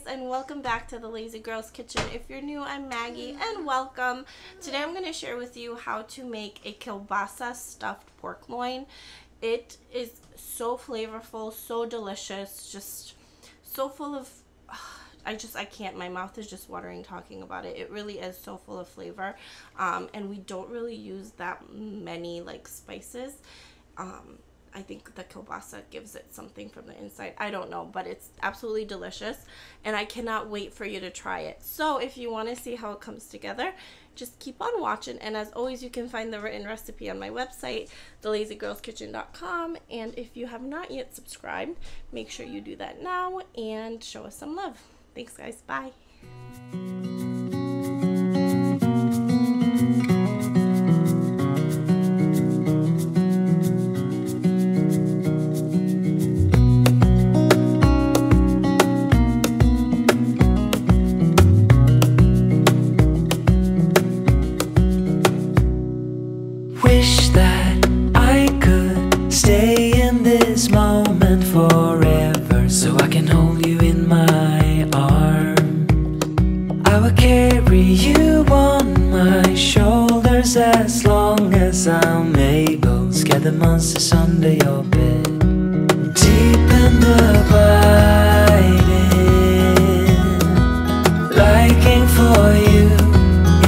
and welcome back to the Lazy Girl's Kitchen. If you're new, I'm Maggie and welcome. Today I'm going to share with you how to make a kielbasa stuffed pork loin. It is so flavorful, so delicious, just so full of, I can't, my mouth is just watering talking about it. It really is so full of flavor, and we don't really use that many like spices. I think the kielbasa gives it something from the inside. I don't know, but it's absolutely delicious, and I cannot wait for you to try it. So if you want to see how it comes together, just keep on watching. And as always, you can find the written recipe on my website, thelazygirlskitchen.com. And if you have not yet subscribed, make sure you do that now and show us some love. Thanks, guys. Bye. Wish that I could stay in this moment forever, so I can hold you in my arms. I will carry you on my shoulders as long as I'm able. Scare the monsters under your bed, deep in the biting. Liking for you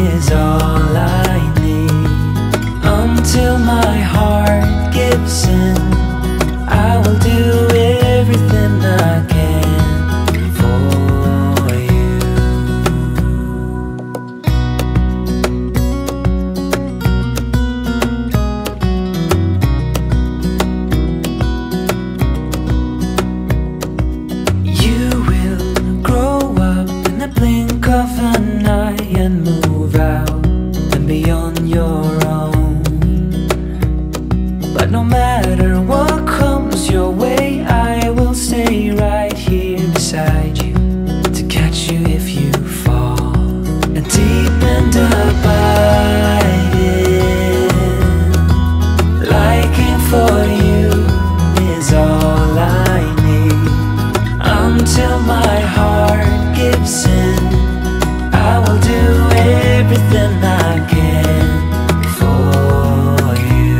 is all I need. Until my heart gives in, I will do everything I can for you. You will grow up in the blink of an eye and move out and beyond your own. But no matter what comes your way, I will stay right here beside you to catch you if you fall. And deep in the biting, liking for you is all I need. Until my heart gives in, I will do everything I can for you.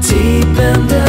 Deep in the